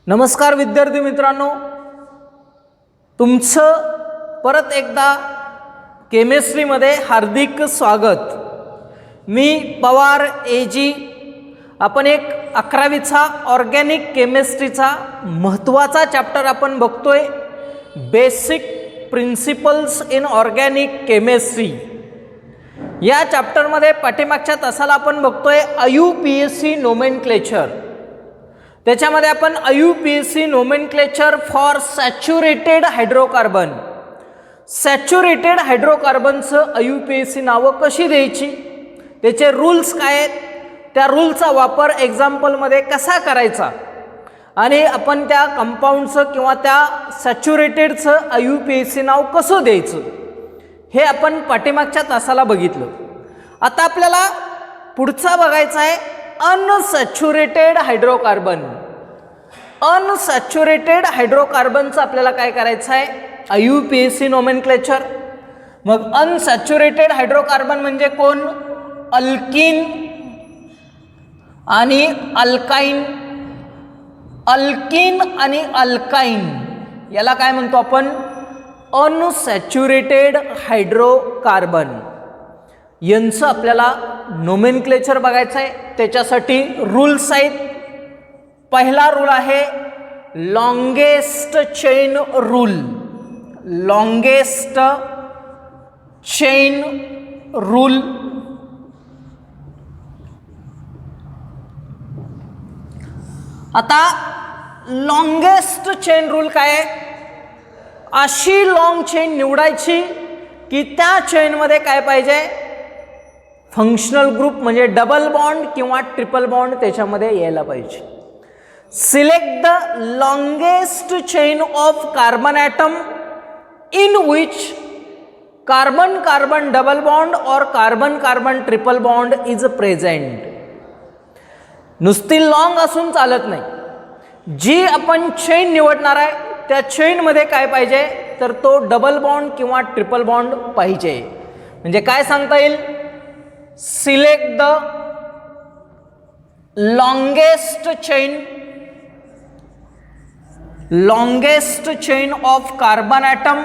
नमस्कार विद्यार्थी मित्रांनो, तुमचं परत एकदा केमिस्ट्रीमध्ये हार्दिक स्वागत। मी पवार एजी। आपण एक 11वीचा ऑर्गॅनिक केमिस्ट्रीचा महत्त्वाचा चॅप्टर आपण बघतोय, basic principles in organic chemistry. या चॅप्टरमध्ये पाठीमागच्या तासाला आपण बघतोय IUPAC नोमेनक्लेचर। त्याच्यामध्ये आपण IUPAC nomenclature for saturated hydrocarbon, saturated हायड्रोकार्बनचं IUPAC नावं कशी द्यायची, त्याचे रूल्स काय आहेत, त्या रूलचा वापर एक्झाम्पलमध्ये कसा करायचा आणि आपण त्या कंपाऊंडचं किंवा त्या सॅच्युरेटेडचं IUPAC नाव कसं द्यायचं, हे आपण पाठीमागच्या तासाला बघितलं। आता आपल्याला पुढचा बघायचा आहे अनसॅच्युरेटेड हायड्रोकार्बन। अनसॅच्युरेटेड हायड्रोकार्बनचं आपल्याला काय करायचं आहे, IUPAC नोमेनक्लेचर। मग अनसॅच्युरेटेड हायड्रोकार्बन म्हणजे कोण? अल्किन आणि अल्काइन। अल्किन आणि अल्काइन याला काय म्हणतो आपण? Unsaturated hydrocarbon. यांचं आपल्याला नोमेनक्लेचर बघायचं आहे। त्याच्यासाठी रूल्स आहेत। पहिला रूल आहे longest chain rule. Longest chain rule आता लॉन्गेस्ट चेन रूल काय आहे? अशी लॉंग चेन निवडायची की त्या चेनमध्ये काय पाहिजे, फंक्शनल ग्रुप म्हणजे डबल बॉन्ड किंवा ट्रिपल बॉन्ड त्याच्यामध्ये यायला पाहिजे। Select the longest chain of carbon atom in which carbon carbon double bond और carbon carbon triple bond is present. नुसती लॉंग असून चालत नाही, जी आपण चेन निवडणार आहे त्या चेनमध्ये काय पाहिजे, तर तो डबल बॉन्ड किंवा ट्रिपल बॉन्ड पाहिजे। म्हणजे काय सांगता येईल, select the longest chain of carbon atom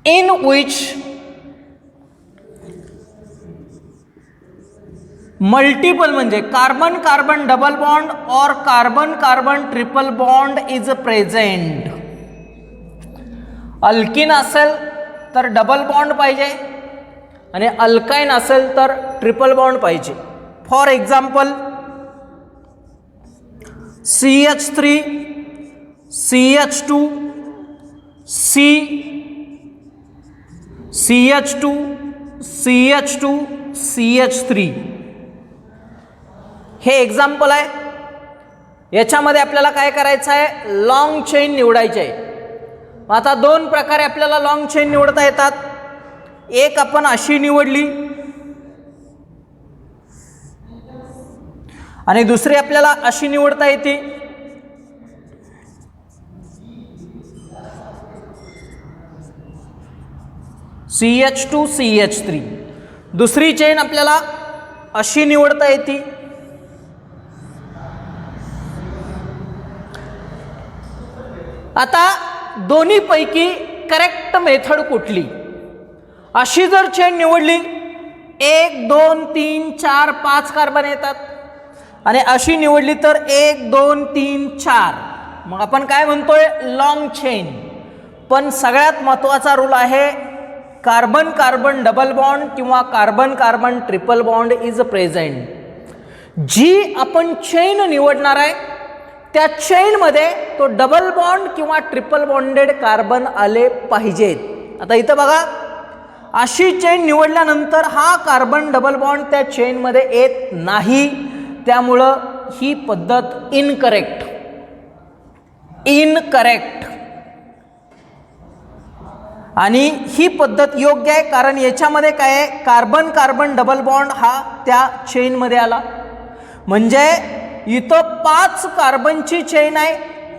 in which multiple म्हणजे कार्बन कार्बन डबल बॉन्ड और carbon carbon triple bond is present. Alkene असेल तर डबल बॉन्ड पाहिजे आणि अल्काइन असेल तर ट्रिपल बॉन्ड पाहिजे। For example CH3 CH2 C CH2 CH2 CH3 हे एक्झाम्पल आहे। याच्यामध्ये आपल्याला काय करायचं आहे, लॉंग चेन निवडायची आहे। आता दोन प्रकारे आपल्याला लॉंग चेन निवडता येतात। एक आपण अशी निवडली आणि दुसरी आपल्याला अशी निवडता येते। CH2 CH3 दुसरी चेन आपल्याला अशी निवडता येते। आता दोन्ही पैकी करेक्ट मेथड कुठली? अशी जर चेन निवडली 1 2 3 4 5 कार्बन येतात आणि अशी निवडली तर 1 2 3 4, मग आपण काय म्हणतोय, लॉंग चेन। पण सगळ्यात महत्त्वाचा रूल आहे कार्बन कार्बन डबल बॉन्ड किंवा carbon carbon triple bond is present. जी आपण चेन निवडणार आहे त्या चेनमध्ये तो डबल बॉन्ड किंवा ट्रिपल बॉन्डेड कार्बन आले पाहिजेत। आता इथं बघा, अशी चेन निवडल्यानंतर हा कार्बन डबल बॉन्ड त्या चेनमध्ये येत नाही, त्यामुळं ही पद्धत इनकरेक्ट। आणि ही पद्धत योग्य आहे, कारण याच्यामध्ये काय आहे, कार्बन कार्बन डबल बॉन्ड हा त्या चेनमध्ये आला। म्हणजे इथं 5 कार्बनची चेन आहे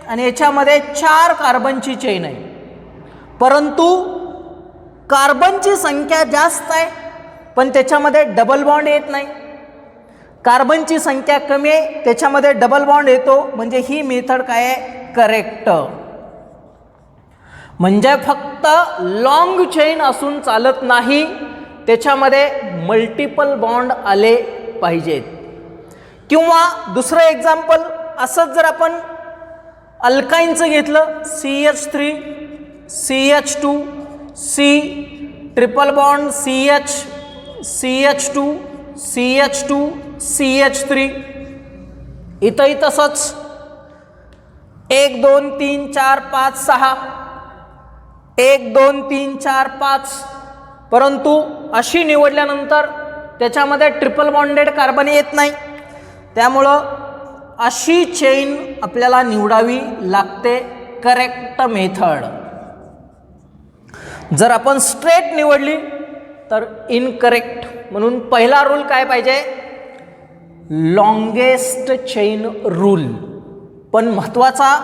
आणि याच्यामध्ये 4 कार्बनची चेन आहे, परंतु कार्बनची संख्या जास्त आहे पण त्याच्यामध्ये डबल बॉन्ड येत नाही। कार्बनची संख्या कमी आहे त्याच्यामध्ये डबल बॉन्ड येतो म्हणजे ही मेथड काय आहे करेक्ट. म्हणजे फक्त लॉंग चेन असून चालत नाही, त्याच्यामध्ये मल्टिपल बॉन्ड आले पाहिजेत. किंवा दुसरं एक्झाम्पल असंच जर आपण अल्काईनचं घेतलं CH3 CH2 C triple bond CH CH2 CH2 CH3 इथंही तसंच 1 2 3 4 5 6 1 2 3 4 5, परंतु अशी निवडल्यानंतर त्याच्यामध्ये ट्रिपल बॉन्डेड कार्बन येत नाही, त्यामुळं अशी चेन आपल्याला निवडावी लागते करेक्ट मेथड. जर आपण स्ट्रेट निवडली तर इनकरेक्ट. म्हणून पहिला रूल काय पाहिजे लॉंगेस्ट चेन रूल, पण महत्त्वाचा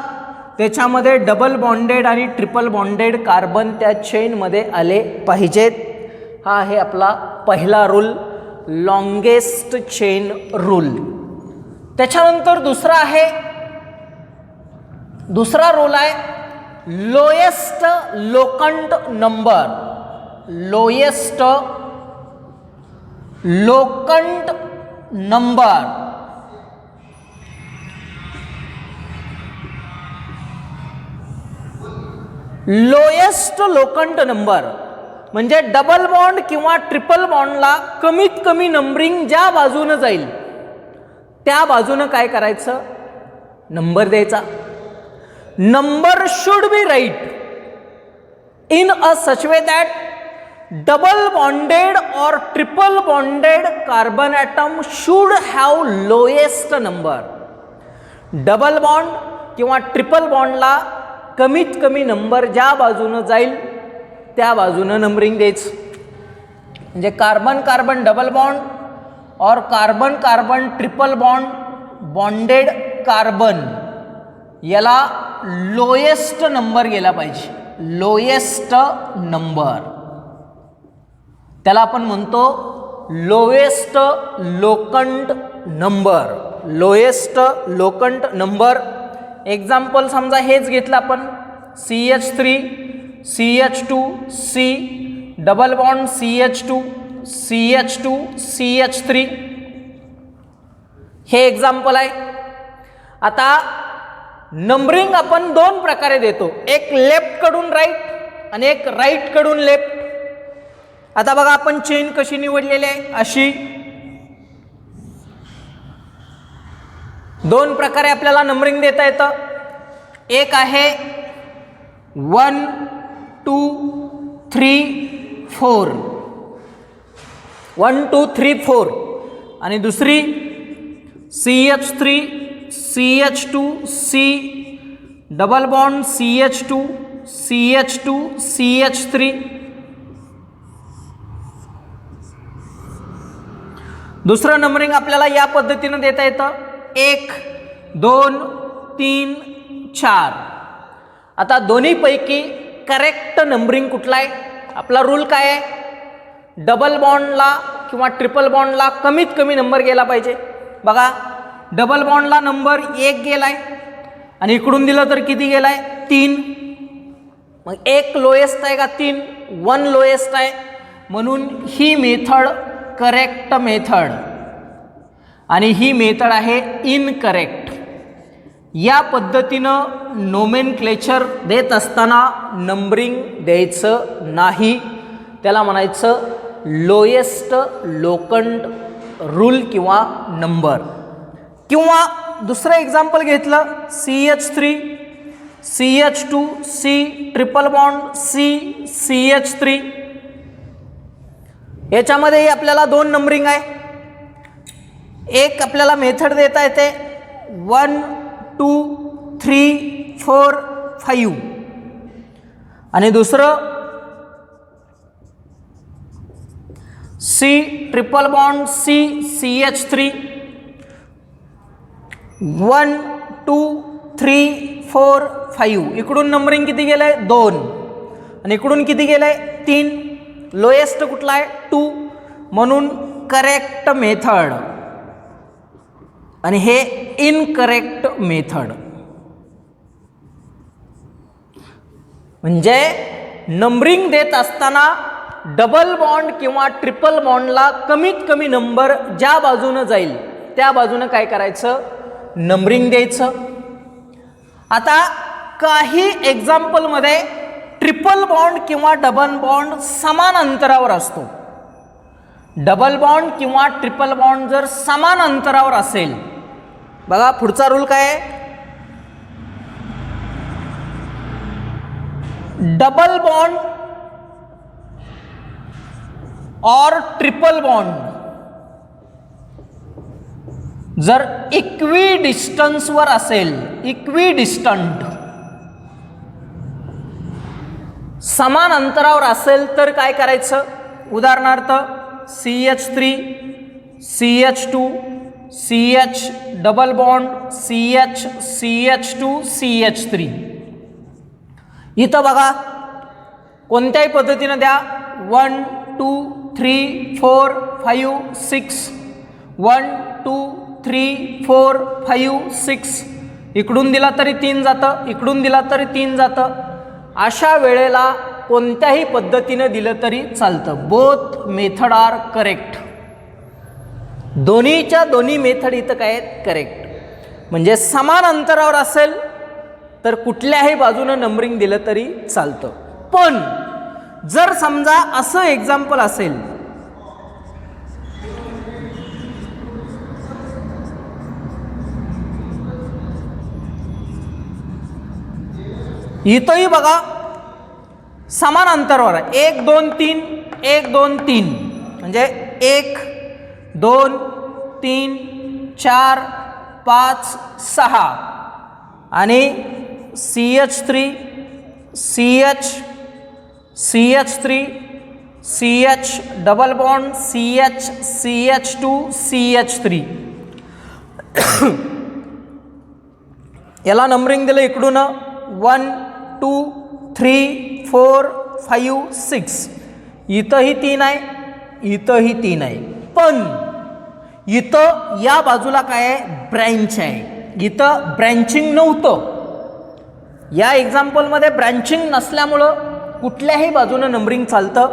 त्याच्यामध्ये डबल बॉन्डेड आणि ट्रिपल बॉन्डेड कार्बन त्या चेनमध्ये आले पाहिजेत. हा आहे आपला पहिला रूल लॉंगेस्ट चेन रूल. त्याच्यानंतर दुसरा रूल आहे lowest locant number. Lowest locant number lowest locant number म्हणजे डबल बॉन्ड किंवा ट्रिपल बॉन्डला कमीत कमी नंबरिंग ज्या बाजूनं जाईल त्या बाजूनं काय करायचं नंबर द्यायचा. Number should be write in a such way that double bonded और triple bonded carbon atom should have lowest number. Double bond किंवा ट्रिपल बॉन्डला कमीत कमी नंबर ज्या बाजूनं जाईल त्या बाजूनं नंबरिंग द्यायचं. म्हणजे कार्बन कार्बन डबल बॉन्ड और carbon carbon triple bond bonded carbon याला लोएस्ट नंबर गेला पाहिजे. लोएस्ट नंबर त्याला आपण म्हणतो lowest locant number. Lowest locant number example समजा हेच घेतलं आपण CH3 CH2 C double bond CH2 CH2 CH3 हे एक्झाम्पल आहे. आता नंबरिंग आपण दोन प्रकारे देतो, एक लेफ्ट कडून राईट आणि एक राईट कडून लेफ्ट. आता बघा आपण चेन कशी निवडलेली आहे अशी दोन प्रकारे आपल्याला नंबरिंग देता येतं. एक आहे 1 2 3 4 1 2 3 4 आणि दुसरी CH3 CH2 C double bond CH2 CH2 CH3. दुसरं नंबरिंग आपल्याला या पद्धतीनं देता येतं 1 2 3 4. आता दोन्हीपैकी करेक्ट नंबरिंग कुठला आहे आपला रूल काय आहे डबल बॉन्डला किंवा ट्रिपल बॉन्डला कमीत कमी नंबर गेला पाहिजे. बघा डबल बॉन्डला नंबर 1 गेलाय आणि इकडून दिलं तर किती गेलाय 3. मग 1 लोएस्ट आहे का 3 1 लोएस्ट आहे, म्हणून ही मेथड करेक्ट मेथड आणि ही मेथड आहे इनकरेक्ट. या पद्धतीनं नोमेनक्लेचर देत असताना नंबरिंग द्यायचं नाही, त्याला म्हणायचं लोएस्ट लोकंट रूल किंवा नंबर. किंवा दुसरं एक्झाम्पल घेतलं CH3 CH2 C triple bond C CH3. याच्यामध्ये आपल्याला दोन नंबरिंग आहे. एक आपल्याला मेथड देता येते 1 2 3 4 5 आणि दुसरं C triple bond C CH3 1 2 3 4 5. इकडून नंबरिंग किती गेलंय 2 आणि इकडून किती गेलंय 3. लोएस्ट कुठला आहे 2, म्हणून करेक्ट मेथड आणि हे इनकरेक्ट मेथड. म्हणजे नंबरिंग देत असताना डबल बॉन्ड किंवा ट्रिपल बॉन्डला कमीत कमी नंबर ज्या बाजूनं जाईल त्या बाजूनं काय करायचं, नंबरिंग द्यायचं. आता काही एक्झाम्पलमध्ये ट्रिपल बॉन्ड किंवा डबल बॉन्ड समान अंतरावर असतो. डबल बॉन्ड किंवा ट्रिपल बॉन्ड जर समान अंतरावर असेल, बघा पुढचा रूल काय आहे, डबल बॉन्ड और ट्रिपल बॉन्ड जर इक्वी डिस्टन्सवर असेल, इक्वी डिस्टंट समान अंतरावर असेल तर काय करायचं, उदाहरणार्थ CH3 CH2 CH double bond CH CH2 CH3. इथं बघा कोणत्याही पद्धतीनं द्या, 1 2 3 4 5 6 1 2 3 4 5 6. इकडून दिला तरी 3 जातं, इकडून दिला तरी 3 जातं. अशा वेळेला कोणत्याही पद्धतीनं दिलं तरी चालतं. Both method are correct. दोन्हीच्या दोन्ही मेथड इथं काय आहेत, करेक्ट. म्हणजे समान अंतरावर असेल तर कुठल्याही बाजूनं नंबरिंग दिलं तरी चालतं. पण जर समजा असं एक्झाम्पल असेल, इथंही बघा समान अंतरावर आहे, 1 2 3 1 2 3, म्हणजे 1 2 3 4 5 6 आणि CH3 CH CH3 CH double bond CH CH2 CH3. याला नंबरिंग दिलं इकडून 1 2 3 4 5 6. इथंही 3 आहे, इथंही 3 आहे. पण इथं या बाजूला काय आहे, ब्रँच आहे. इथं ब्रँचिंग नव्हतं. या एक्झाम्पलमध्ये ब्रँचिंग नसल्यामुळं कुठल्याही बाजूनं नंबरिंग चालतं.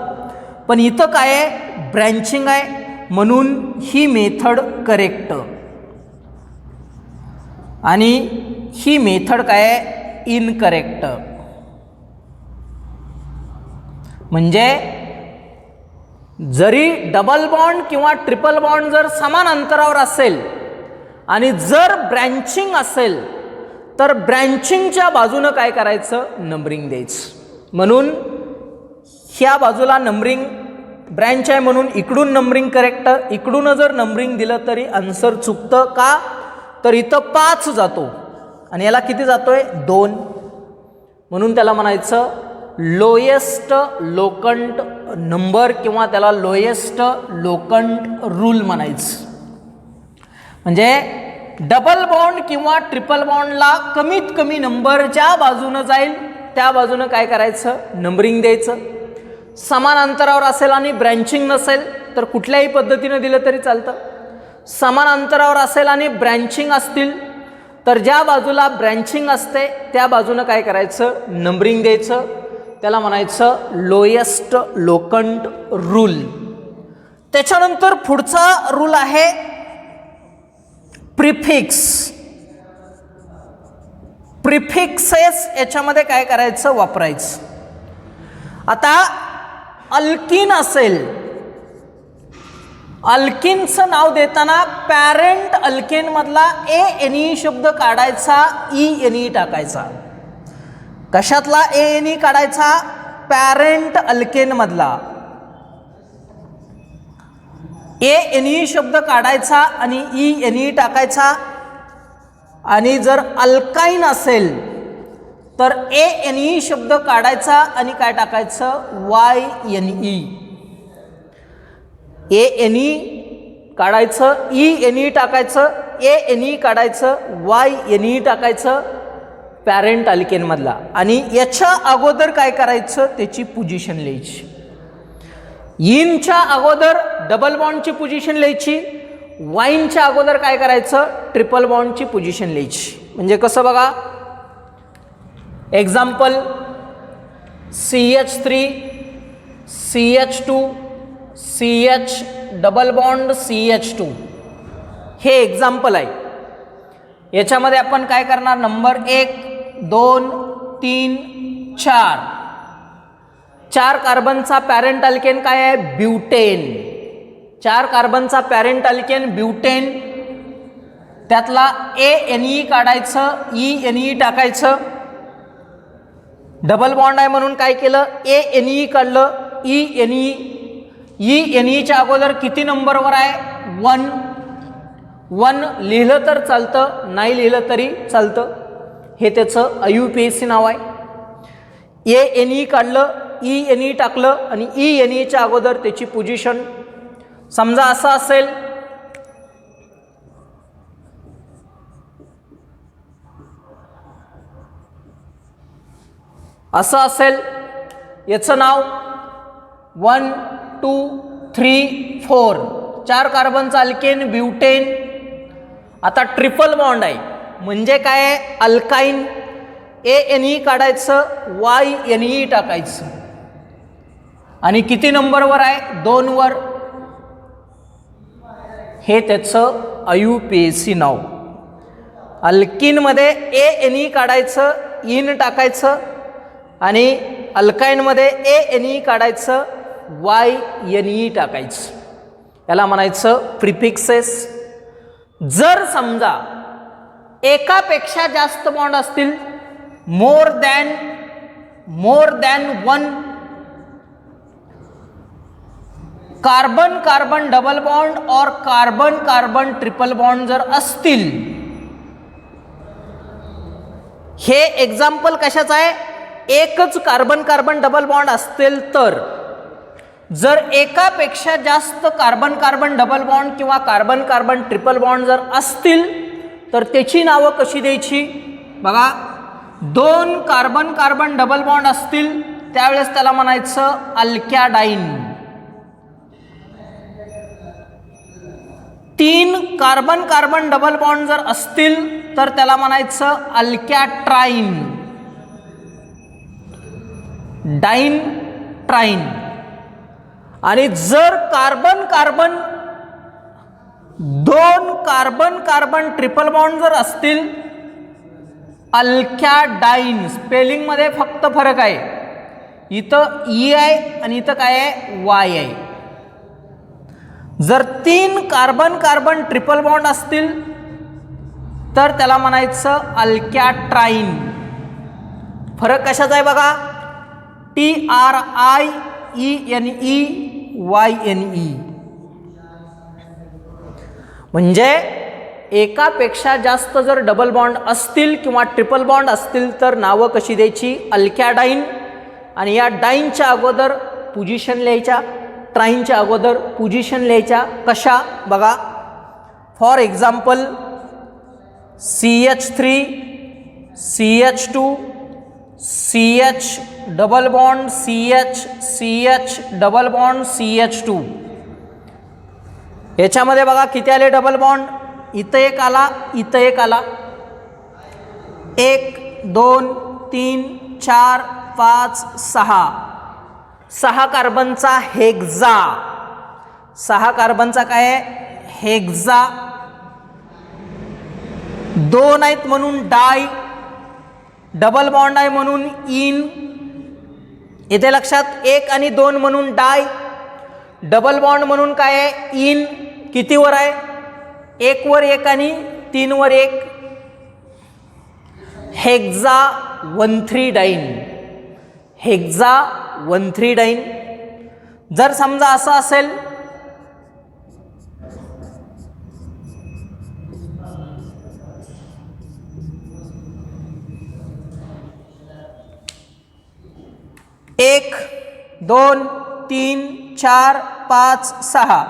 पण इथं काय आहे, ब्रँचिंग आहे, म्हणून ही मेथड करेक्ट. आणि ही मेथड काय आहे, इनकरेक्ट. म्हणजे जरी डबल बॉन्ड किंवा ट्रिपल बॉन्ड जर समान अंतरावर असेल आणि जर ब्रँचिंग असेल तर ब्रँचिंगच्या बाजूनं काय करायचं, नंबरिंग द्यायचं. म्हणून ह्या बाजूला नंबरिंग ब्रँच आहे म्हणून इकडून नंबरिंग करेक्ट. इकडून जर नंबरिंग दिलं तरी आन्सर चुकतं. का तर इथं 5 जातो आणि याला किती जातोय, 2. म्हणून त्याला म्हणायचं लोएस्ट लोकंट नंबर किंवा त्याला लोएस्ट लोकंट रूल म्हणायचं. म्हणजे डबल बॉन्ड किंवा ट्रिपल बॉन्डला कमीत कमी नंबर ज्या बाजूनं जाईल त्या बाजूनं काय करायचं, नंबरिंग द्यायचं. समान अंतरावर असेल आणि ब्रँचिंग नसेल तर कुठल्याही पद्धतीनं दिलं तरी चालतं. समान अंतरावर असेल आणि ब्रँचिंग असतील तर ज्या बाजूला ब्रँचिंग असते त्या बाजूनं काय करायचं, नंबरिंग द्यायचं. त्याला म्हणायचं लोएस्ट लोकंट रूल. त्याच्यानंतर पुढचा रूल आहे प्रिफिक्स. प्रिफिक्सेस याच्यामध्ये काय करायचं, वापरायचं. आता अल्किन असेल, अल्किनचं नाव देताना पॅरेंट अल्केन मधला ANE शब्द काढायचा, ENE टाकायचा. कशातला ANE काढायचा, पॅरेंट अल्केन मधला ANE शब्द काढायचा आणि ENE टाकायचा. आणि जर अल्काईन असेल तर ANE शब्द काढायचा आणि काय टाकायचं, YNE. ANE काढायचं, ENE टाकायचं, ANE काढायचं, YNE टाकायचं पॅरेंट अल्केन मधला. आणि याच्या अगोदर काय करायचं, त्याची पोझिशन लिहायची. इनच्या अगोदर डबल बॉन्डची पोझिशन लिहायची, वाईनच्या अगोदर काय करायचं, ट्रिपल बॉन्डची पोझिशन लिहायची. म्हणजे कसं बघा, example CH3 CH2 CH double bond CH2 हे एक्झाम्पल आहे. याच्यामध्ये आपण काय करणार, नंबर 1 2 3 4 4 कार्बनचा पॅरेंट अल्केन काय आहे, ब्युटेन. 4 कार्बनचा पॅरेंट अल्केन ब्युटेन, त्यातला ANE काढायचं, ENE टाकायचं. डबल बॉन्ड आहे म्हणून काय केलं, ANE काढलं, ENEच्या अगोदर किती नंबरवर आहे, 1 लिहिलं तर चालतं, नाही लिहिलं तरी चालतं. हे त्याचं IUPAC नाव आहे. ANE काढलं, ENE टाकलं आणि ENEच्या अगोदर त्याची पोझिशन. समजा असं असेल, याचं नाव 1 2 3 4 4 कार्बनचा अल्केन ब्युटेन. आता ट्रिपल बॉन्ड आहे म्हणजे काय आहे, अल्काईन. ANE काढायचं, YNE टाकायचं आणि किती नंबरवर आहे, 2 वर. हे त्याचं IUPAC नाव. अल्किनमध्ये ANE काढायचं, इन टाकायचं आणि अल्काईनमध्ये ANE काढायचं, YNE टाकायचं. याला म्हणायचं प्रिफिक्सेस. जर समजा एकापेक्षा जास्त बॉन्ड असतील, more than 1 carbon carbon double bond और कार्बन कार्बन ट्रिपल बॉन्ड जर असतील, हे एक्झाम्पल कशाचं आहे, एकच कार्बन कार्बन डबल बॉन्ड असतील तर. जर एकापेक्षा जास्त कार्बन कार्बन डबल बॉन्ड किंवा कार्बन कार्बन ट्रिपल बॉन्ड जर असतील तर त्याची नावं कशी द्यायची बघा. 2 कार्बन कार्बन डबल बॉन्ड असतील त्यावेळेस त्याला म्हणायचं अल्कॅडाईन. 3 कार्बन कार्बन डबल बॉन्ड जर असतील तर त्याला म्हणायचं अल्कॅट्राईन, डाईन ट्राईन. आणि जर carbon carbon 2 carbon carbon triple bond जर असतील, अल्कॅडाईन. स्पेलिंग मध्ये फक्त फरक आहे, इथं E आहे आणि इथं काय आहे, Y आहे. जर 3 कार्बन कार्बन ट्रिपल बॉन्ड असतील तर त्याला म्हणायचं अल्कॅट्राईन. फरक कशाचा आहे बघा, TRIENEYNE. म्हणजे एकापेक्षा जास्त जर डबल बॉन्ड असतील किंवा ट्रिपल बॉन्ड असतील तर नावं कशी द्यायची, अल्कॅडाईन. आणि या डाईनच्या अगोदर पोझिशन लिहायच्या, ट्राईनच्या अगोदर पोझिशन लिहायच्या. कशा बघा, for example CH3 CH2 CH double bond CH double bond CH2. याच्यामध्ये बघा किती आले डबल बॉन्ड, इथं एक आला, इथं एक आला. 1 2 3 4 5 6 6 कार्बनचा हेक्झा. 6 कार्बनचा काय आहे, हेक्झा. 2 आहेत म्हणून डाय, डबल बॉन्ड आहे म्हणून इन. इथे लक्षात 1 आणि 2 म्हणून डाय, डबल बॉन्ड म्हणून काय आहे, इन. किती वर आहे, 1 वर 1 आणि 3 वर 1. Hexa 1,3 dine, hexa 1,3 dine. जर समजा असं असेल, एक 2 3 4 5 6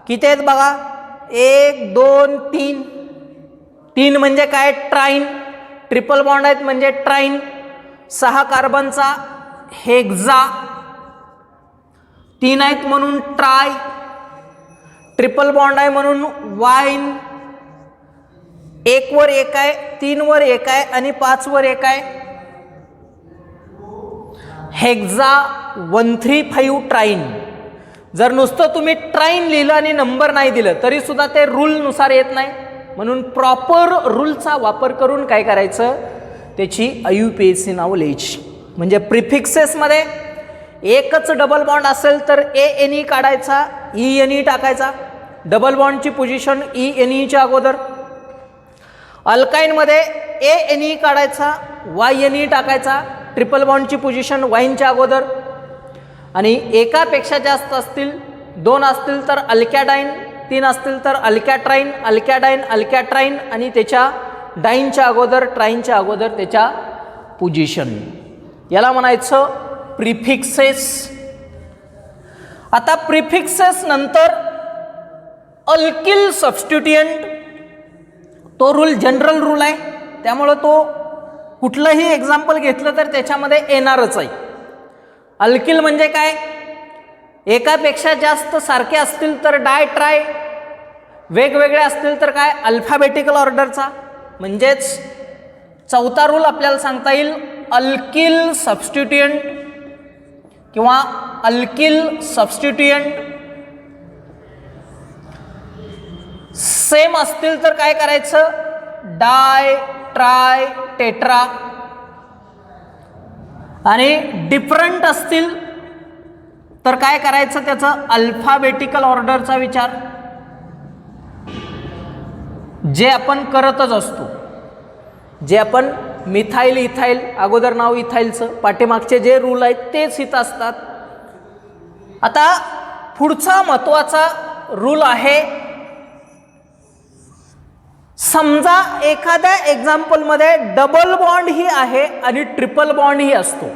किती आहेत बघा, 1 2 3. 3 म्हणजे काय, ट्राईन. ट्रिपल बॉन्ड आहेत म्हणजे ट्राईन. 6 कार्बनचा हेक्झा. 3 आहेत म्हणून ट्राय. ट्रिपल बॉन्ड आहे म्हणून वाईन 1 वर 1 आहे, 3 वर 1 आहे आणि 5 वर 1 आहे. Hexa 135 trying. जर नुसतं तुम्ही ट्राईन लिहिलं आणि नंबर नाही दिलं तरी सुद्धा ते रूलनुसार येत नाही. म्हणून प्रॉपर रूलचा वापर करून काय करायचं, त्याची IUPAC नाव लिहायची. म्हणजे प्रिफिक्सेसमध्ये एकच डबल बॉन्ड असेल तर ANE काढायचा, ENE टाकायचा. डबल बॉन्डची पोझिशन ENEच्या अगोदर. अल्काईनमध्ये ANE काढायचा, YNE टाकायचा. ट्रिपल बॉन्डची पोझिशन वाईनच्या अगोदर. आणि एकापेक्षा जास्त असतील, 2 असतील तर अल्कॅडाईन, 3 असतील तर अल्कॅट्राईन, अल्कॅडाईन, अल्कॅट्राईन आणि त्याच्या डाईनच्या अगोदर, ट्राईनच्या अगोदर त्याच्या पोझिशन. याला म्हणायचं प्रिफिक्सेस. आता प्रिफिक्सेस नंतर अल्किल सबस्टिट्युएंट, तो रूल जनरल रूल आहे, त्यामुळं तो कुठलंही एक्झाम्पल घेतलं तर त्याच्यामध्ये येणारच आहे. अल्किल म्हणजे काय, एकापेक्षा जास्त सारखे असतील तर डाय ट्राय, वेगवेगळे असतील तर काय अल्फाबेटिकल ऑर्डरचा. म्हणजेच चौथा रूल आपल्याला सांगता येईल अल्किल सबस्टिट्युएंट किंवा अल्किल सबस्टिट्युएंट. सेम असतील तर काय करायचं, डाय ट्राय टेट्रा. आणि डिफरंट असतील तर काय करायचं, त्याचं अल्फाबेटिकल ऑर्डरचा विचार, जे आपण करतच असतो. जे आपण मिथाईल इथाईल, अगोदर नाव इथाईलचं, पाठीमागचे जे रूल आहेत तेच इथं असतात. आता पुढचा महत्वाचा रूल आहे, समजा एखाद्या एक्झाम्पलमध्ये डबल बॉन्ड ही आहे आणि ट्रिपल बॉन्ड ही असतो,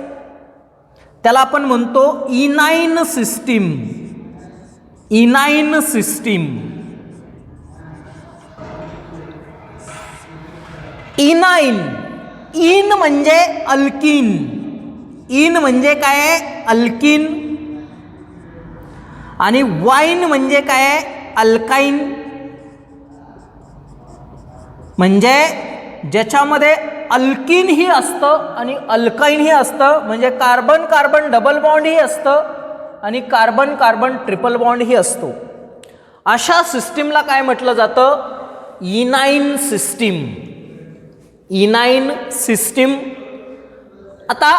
त्याला आपण म्हणतो इनाइन सिस्टीम. इनाइन सिस्टीम. इनाइन, इन म्हणजे अल्किन. इन म्हणजे काय आहे, अल्किन. आणि वाईन म्हणजे काय आहे, अल्काईन. म्हणजे ज्याच्यामध्ये अल्किन ही असतं आणि अल्काईन ही असतं. म्हणजे कार्बन कार्बन डबल बॉन्ड ही असतं आणि कार्बन कार्बन ट्रिपल बॉन्ड ही असतो. अशा सिस्टीमला काय म्हटलं जातं, इनाइन सिस्टीम. इनाइन सिस्टीम. आता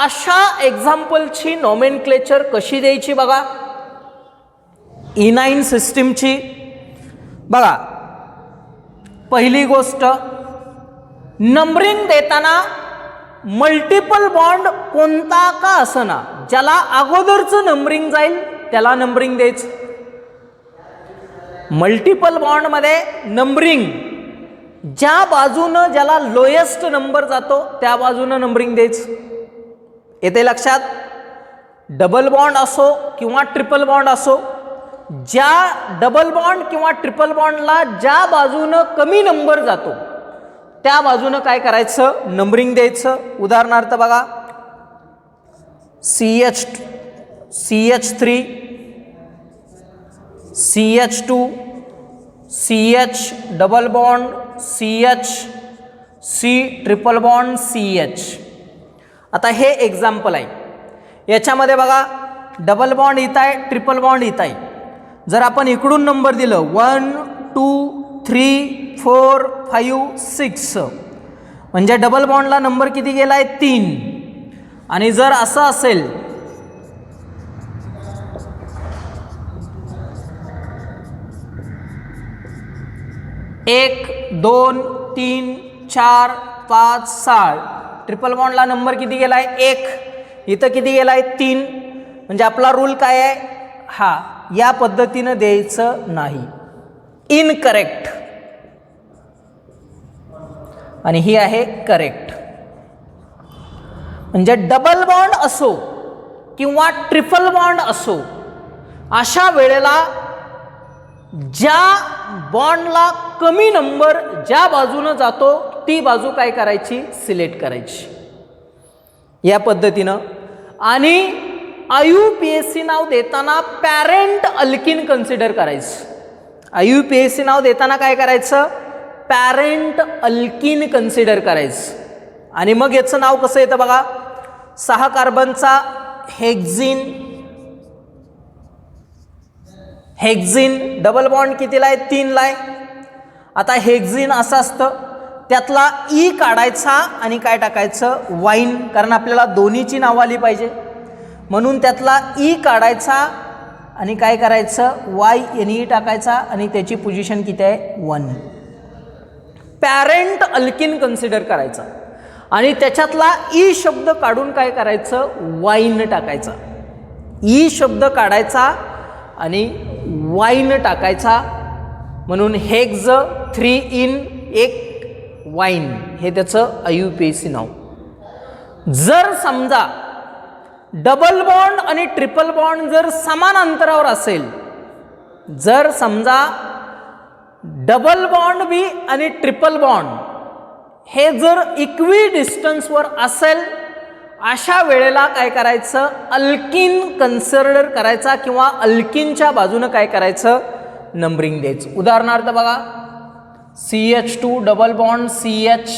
अशा एक्झाम्पलची नॉमेनक्लेचर कशी द्यायची बघा. इनाइन सिस्टीमची बघा, पहिली गोष्ट, नंबरिंग देताना मल्टिपल बॉन्ड कोणता का असना, ज्याला अगोदरचं नंबरिंग जाईल त्याला नंबरिंग द्यायचं. मल्टिपल बॉन्डमध्ये नंबरिंग ज्या बाजूनं ज्याला लोएस्ट नंबर जातो त्या बाजूनं नंबरिंग द्यायचं. येते लक्षात. डबल बॉन्ड असो किंवा ट्रिपल बॉन्ड असो, ज्या डबल बॉन्ड किंवा ट्रिपल बॉन्डला ज्या बाजूनं कमी नंबर जातो त्या बाजूनं काय करायचं, नंबरिंग द्यायचं. उदाहरणार्थ बघा, CH3, CH2, CH double bond, CH, C triple bond, CH. आता हे एक्झाम्पल आहे. याच्यामध्ये बघा, डबल बॉन्ड इथं आहे, ट्रिपल बॉन्ड इथं आहे. जर आपण इकडून नंबर दिलं 1 2 3 4 5 6, म्हणजे डबल बॉन्डला नंबर किती गेलाय, 3. आणि जर असं असेल 1 2 3 4 5 6, ट्रिपल बॉन्डला नंबर किती गेलाय, 1. इथं किती गेलाय, 3. म्हणजे आपला रूल काय आहे, हा या पद्धतीनं द्यायचं नाही, इनकरेक्ट. आणि ही आहे करेक्ट. म्हणजे डबल बॉन्ड असो किंवा ट्रिपल बॉन्ड असो, अशा वेळेला ज्या बॉन्डला कमी नंबर ज्या बाजूनं जातो ती बाजू काय करायची, सिलेक्ट करायची या पद्धतीनं. आणि IUPAC नाव देताना पॅरेंट अल्किन कन्सिडर करायचं. IUPAC नाव देताना काय करायचं, पॅरेंट अल्किन कन्सिडर करायचं. आणि मग याचं नाव कसं येतं बघा, 6 कार्बनचा हेक्झिन. हेक्झिन डबल बॉन्ड कितीला आहे, 3ला आहे. आता हेक्झिन असं असतं, त्यातला ई काढायचा आणि काय टाकायचं, वाईन, कारण आपल्याला दोन्हीची नावं आली पाहिजे म्हणून त्यातला ई काढायचा आणि काय करायचं, YNE टाकायचा आणि त्याची पोझिशन किती आहे, 1. पॅरेंट अल्किन कन्सिडर करायचा आणि त्याच्यातला ई शब्द काढून काय करायचं, वाईन टाकायचा. ई शब्द काढायचा आणि वाईन टाकायचा म्हणून हेक्झ 3 इन 1 वाईन, हे त्याचं IUPAC नाव. जर समजा डबल बॉन्ड आणि ट्रिपल बॉन्ड जर समान अंतरावर असेल, जर समजा डबल बॉन्ड बी आणि ट्रिपल बॉन्ड हे जर इक्वी डिस्टन्सवर असेल, अशा वेळेला काय करायचं, अल्किन कन्सिडर करायचा किंवा अल्किनच्या बाजूनं काय करायचं, नंबरिंग द्यायचं. उदाहरणार्थ बघा, CH2 double bond CH,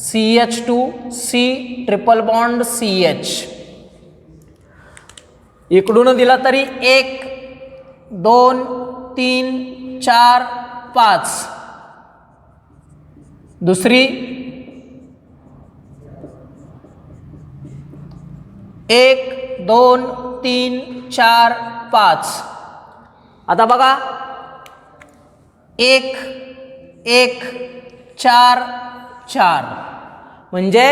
CH2C triple bond CH. इकडून दिला तरी 1 2 3 4 5. दुसरी 1 2 3 4 5. आता बघा 1 1 4 4 म्हणजे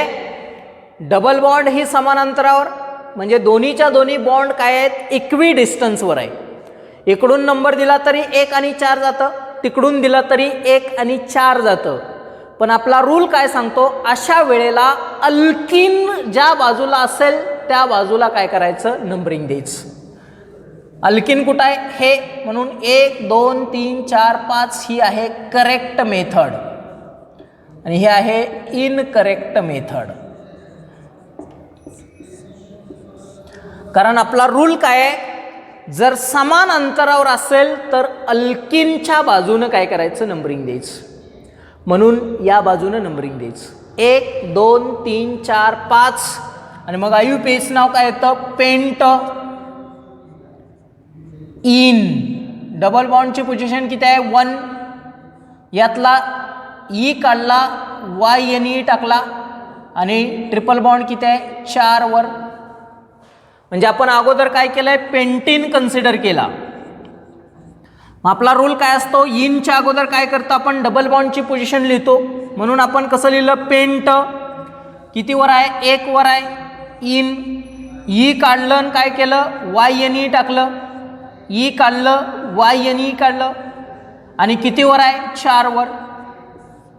डबल बॉन्ड ही समान अंतरावर, म्हणजे दोन्हीच्या दोन्ही बॉन्ड काय आहेत, इक्वी डिस्टन्सवर आहे. इकडून नंबर दिला तरी 1 आणि 4 जातं, तिकडून दिला तरी 1 आणि 4 जातं. पण आपला रूल काय सांगतो, अशा वेळेला अल्किन ज्या बाजूला असेल त्या बाजूला काय करायचं, नंबरिंग द्यायचं. अल्किन कुठं आहे हे, म्हणून 1 2 3 4 5 ही आहे करेक्ट मेथड आणि हे आहे इनकरेक्ट मेथड. कारण आपला रूल काय आहे, जर समान अंतरावर असेल तर अल्किनच्या बाजूनं काय करायचं, नंबरिंग द्यायचं. म्हणून या बाजूनं नंबरिंग द्यायचं. 1 2 3 4 5 आणि मग IUPAC नाव काय येतं, पेंट इन. डबल बॉन्डची पोझिशन किती आहे, 1. यातला ई काढला, YNE टाकला आणि ट्रिपल बॉन्ड किती आहे, 4 वर. म्हणजे आपण अगोदर काय केलंय, पेंटीन कन्सिडर केला. आपला रूल काय असतो, इनच्या अगोदर काय करतो आपण, डबल बॉन्डची पोझिशन लिहितो. म्हणून आपण कसं लिहिलं, पेंट किती वर आहे, 1 वर आहे. इन ई काढलं आणि काय केलं, YNE टाकलं. ई काढलं, YNE काढलं आणि किती वर आहे, 4 वर.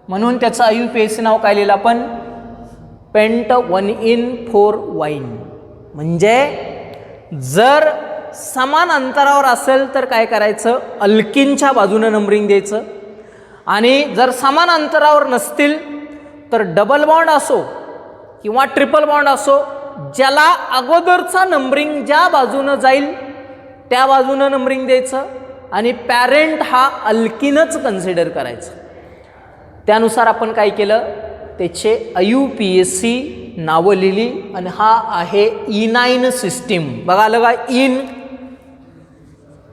म्हणून त्याचं IUPAC नाव काय लिहिलं आपण, पेंट 1 in 4 वाईन. म्हणजे जर समान अंतरावर असेल तर काय करायचं, अल्किनच्या बाजूनं नंबरिंग द्यायचं. आणि जर समान अंतरावर नसतील तर डबल बॉन्ड असो किंवा ट्रिपल बॉन्ड असो, ज्याला अगोदरचा नंबरिंग ज्या बाजूनं जाईल त्या बाजूनं नंबरिंग द्यायचं आणि पॅरेंट हा अल्किनच कन्सिडर करायचं. त्यानुसार आपण काय केलं, त्याचे IUPAC नावं लिहिली आणि हा आहे E9 सिस्टीम. बघा आलं का, in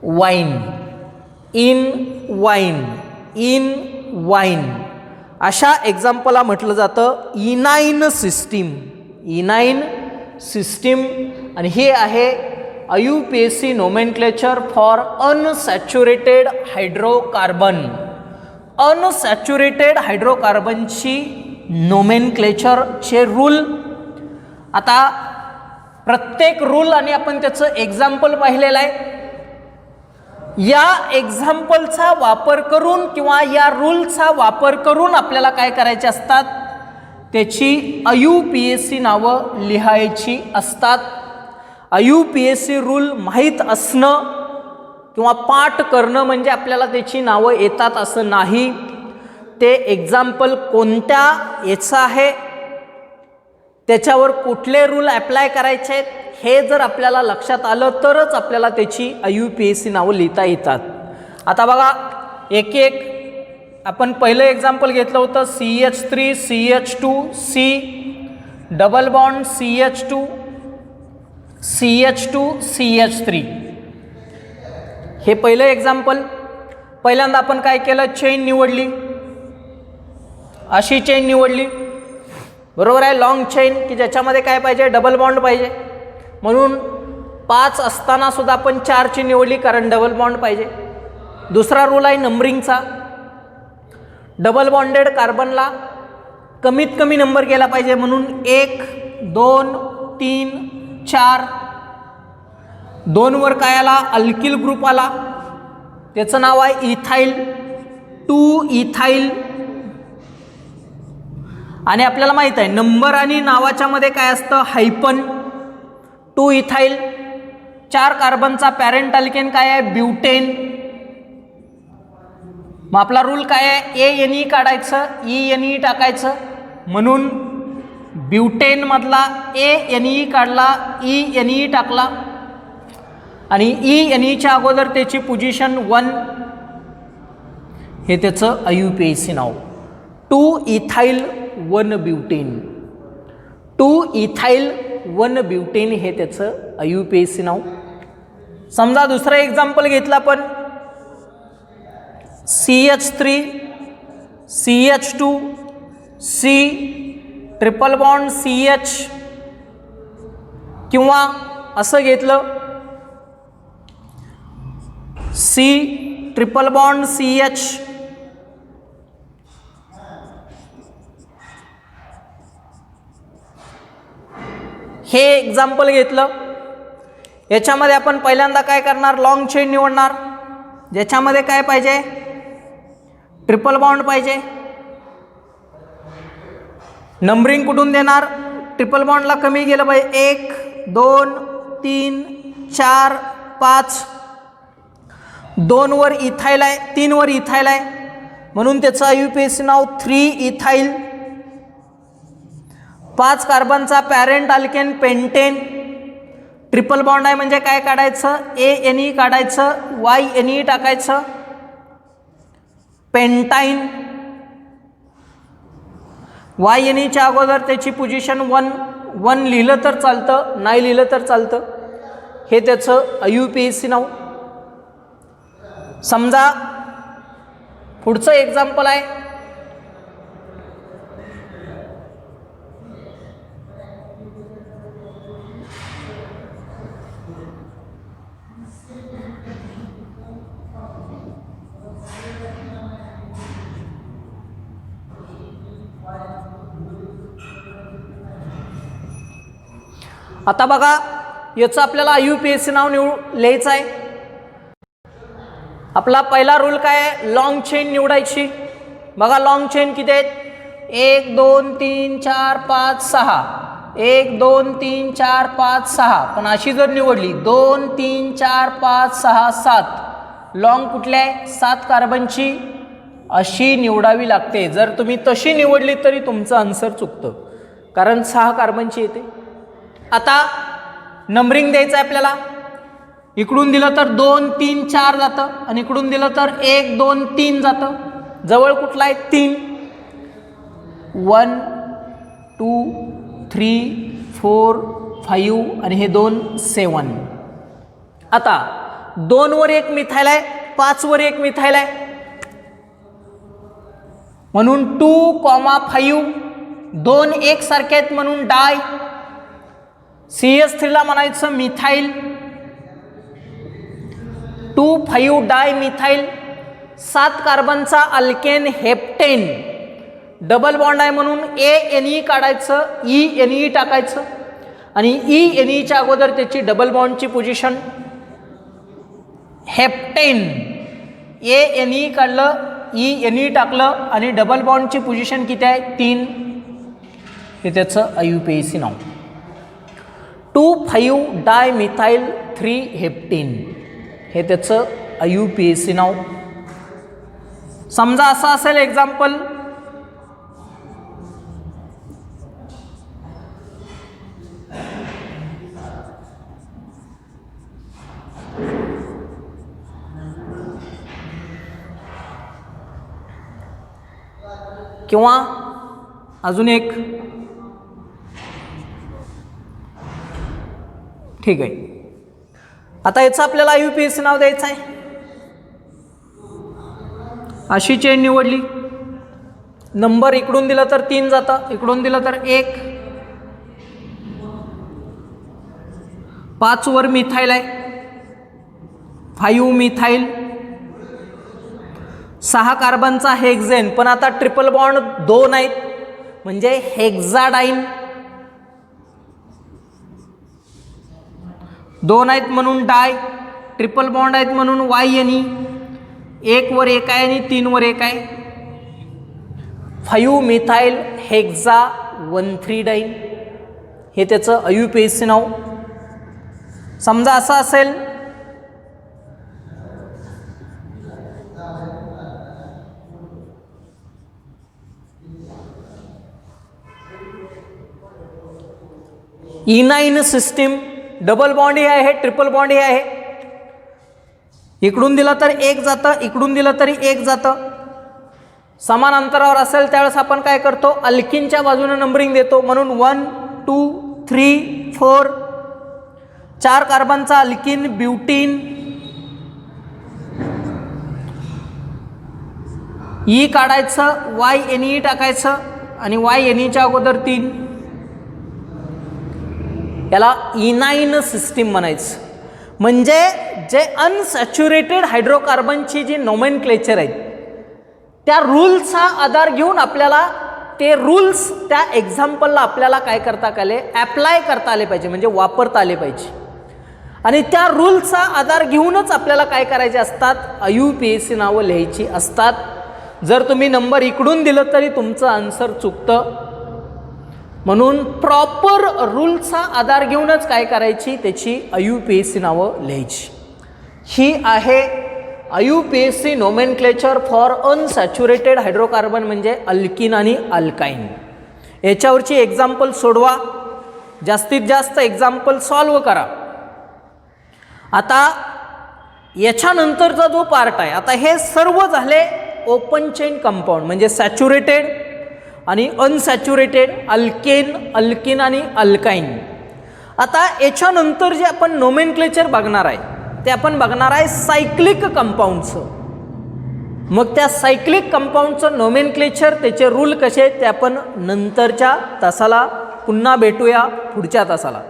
wine, in wine, in wine, अशा एक्झाम्पलला म्हटलं जातं E9 सिस्टीम. E9 सिस्टीम आणि हे आहे IUPAC nomenclature for unsaturated hydrocarbon. Unsaturated हायड्रोकार्बनची नोमेनक्लेचरचे रूल. आता प्रत्येक रूल आणि आपण त्याचं एक्झाम्पल पाहिलेलं आहे. या एक्झाम्पलचा वापर करून किंवा या रूलचा वापर करून आपल्याला काय करायचे असतात, त्याची IUPAC नावं लिहायची असतात. IUPAC रूल माहीत असणं किंवा पाठ करणं म्हणजे आपल्याला त्याची नावं येतात असं नाही. ते एक्झाम्पल कोणत्या याचं आहे, त्याच्यावर कुठले रूल ॲप्लाय करायचे आहेत हे जर आपल्याला लक्षात आलं तरच आपल्याला त्याची IUPAC नावं लिहिता येतात. आता बघा एक एक आपण पहिलं एक्झाम्पल घेतलं होतं CH3 CH2 C double bond CH2 CH2 CH3 हे पहिलं एक्झाम्पल. पहिल्यांदा आपण काय केलं, चेन निवडली, अशी चेन निवडली, बरोबर आहे, लॉंग चेन की ज्याच्यामध्ये काय पाहिजे, डबल बॉन्ड पाहिजे, म्हणून 5 असताना सुद्धा आपण 4ची निवडली कारण डबल बॉन्ड पाहिजे. दुसरा रूल आहे नंबरिंगचा, डबल बॉन्डेड कार्बनला कमीत कमी नंबर गेला पाहिजे, म्हणून 1 2 3 4. 2 वर काय आला, अल्किल ग्रुप आला, त्याचं नाव आहे इथाइल, 2 इथाइल. आणि आपल्याला माहित आहे नंबर आणि नावाच्या मध्ये काय असतं, हायपन. 2 इथाइल. 4 कार्बनचा पॅरेंट अल्केन काय आहे, ब्युटेन. मग आपला रूल काय आहे, ANE काढायचं, ENE टाकायचं, म्हणून ब्युटेन मधला ANE काढला, ENE टाकला, आणि ENEच्या अगोदर त्याची पोझिशन 1, हे त्याचं IUPAC नाव. 2 इथाइल 1 ब्युटेन, 2 इथाइल 1 ब्युटेन हे त्याचं IUPAC नाव. समजा दुसरं एक्झाम्पल घेतलं आपण, CH3 CH2 C triple bond CH, किंवा असं घेतलं C ट्रिपल बॉन्ड CH, हे एक्झाम्पल घेतलं. याच्यामध्ये आपण पहिल्यांदा काय करणार, लॉंग चेन निवडणार, ज्याच्यामध्ये काय पाहिजे, ट्रिपल बॉन्ड पाहिजे. नंबरिंग कुठून देणार, ट्रिपल बॉन्डला कमी गेलं पाहिजे, 1 2 3 4 5. 2 वर इथाइल आहे, 3 वर इथाइल आहे, म्हणून त्याचं IUPAC नाव 3 इथाइल. 5 कार्बनचा parent alkane pentane, triple bond आहे म्हणजे काय काढायचं, ANE काढायचं, YNE टाकायचं, पेंटाईन. YNEच्या अगोदर त्याची पोझिशन 1 लिहिलं तर चालतं, नाही लिहिलं तर चालतं, हे त्याचं IUPAC नाव. समजा पुढचं एक्झाम्पल आहे, आता बघा याचं आपल्याला IUPAC नाव लिहायचं आहे. आपला पहिला रूल काय आहे, लॉंग चेन निवडायची. बघा लॉंग चेन किती आहेत, 1 2 3 4 5 6, 1 2 3 4 5 6. पण अशी जर निवडली 2 3 4 5 6 7, लॉंग कुठली आहे, 7 कार्बनची, अशी निवडावी लागते. जर तुम्ही तशी निवडली तरी तुमचं आन्सर चुकतं, कारण 6 कार्बनची येते. आता नंबरिंग द्यायचं आहे आपल्याला. इकडून दिलं तर 2 3 4 जातं, आणि इकडून दिलं तर 1 2 3 जातं. जवळ कुठला आहे, 3. 1 2 3 4 5 आणि हे 2 7. आता 2 वर 1 मिथाइल आहे, 5 वर 1 मिथाइल आहे, म्हणून 2,5. 2 एक सारखे आहेत म्हणून डाय. CH3 ला म्हणायचं मिथाइल, 2,5 डाय मिथाइल. 7 कार्बनचा अल्केन हेप्टेन, डबल बॉन्ड आहे म्हणून ANE काढायचं, ENE टाकायचं, आणि ENEच्या अगोदर त्याची डबल बॉन्डची पोझिशन हेप्टेन. ANE काढलं, ENE टाकलं, आणि डबल बॉन्डची पोझिशन किती आहे, 3. हे त्याचं IUPAC नाव. 2,5 डाय मिथाइल 3 हेप्टेन, हे त्याचं IUPAC नाव. समजा असं असेल एक्झाम्पल, किंवा अजून एक, ठीक आहे. आता याचं आपल्याला IUPAC नाव द्यायचं आहे. अशी चेन निवडली, नंबर इकडून दिला तर 3 जातं, इकडून दिलं तर 1, 5 वर मिथाईल आहे, 5 मिथाईल, 6 कार्बनचा हेक्झेन, पण आता ट्रिपल बॉन्ड 2 आहेत म्हणजे हेक्झाडाईन, 2 आहेत म्हणून डाय, ट्रिपल बॉन्ड आहेत म्हणून YNE, 1 वर 1 आहे आणि 3 वर 1 आहे, 5 मिथाईल हेक्झा 1,3 डाईन, हे त्याचं IUPAC नाव. समजा असं असेल E9 सिस्टीम, डबल बॉन्ड हे आहे, ट्रिपल बॉन्ड हे आहे, इकडून दिला तर 1 जातं, इकडून दिलं तरी 1 जातं. समान अंतरावर असेल त्यावेळेस आपण काय करतो, अल्किनच्या बाजूने नंबरिंग देतो, म्हणून 1 2 3 4, 4 कार्बनचा अल्किन ब्युटीन, ई काढायचं, YNE टाकायचं आणि YNEच्या अगोदर 3, याला E9 सिस्टीम म्हणायचं. म्हणजे जे अनसॅच्युरेटेड हायड्रोकार्बनची जी नोमेनक्लेचर आहेत त्या रूल्सचा आधार घेऊन आपल्याला ते रूल्स त्या एक्झाम्पलला आपल्याला काय करता आले, ॲप्लाय करता आले पाहिजे, म्हणजे वापरता आले पाहिजे. आणि त्या रूल्सचा आधार घेऊनच आपल्याला काय करायचे असतात, IUPAC नावं लिहायची असतात. जर तुम्ही नंबर इकडून दिलं तरी तुमचं आन्सर चुकतं. म्हणून प्रॉपर रूल्सचा आधार घेऊनच काय करायची, त्याची IUPAC नावं लिहायची. ही आहे IUPAC nomenclature for unsaturated hydrocarbon, म्हणजे अल्किन आणि अल्काईन. याच्यावरची एक्झाम्पल सोडवा, जास्तीत जास्त एक्झाम्पल सॉल्व करा. आता याच्यानंतरचा जो पार्ट आहे, आता हे सर्व झाले ओपन चेन कंपाऊंड, म्हणजे सॅच्युरेटेड आणि अनसॅच्युरेटेड, अल्केन, अल्किन आणि अल्काईन. आता याच्यानंतर जे आपण नोमेनक्लेचर बघणार आहे ते आपण बघणार आहे सायक्लिक कंपाऊंडचं. मग त्या सायक्लिक कंपाऊंडचं नोमेनक्लेचर, त्याचे रूल कसे, ते आपण नंतरच्या तासाला पुन्हा भेटूया, पुढच्या तासाला.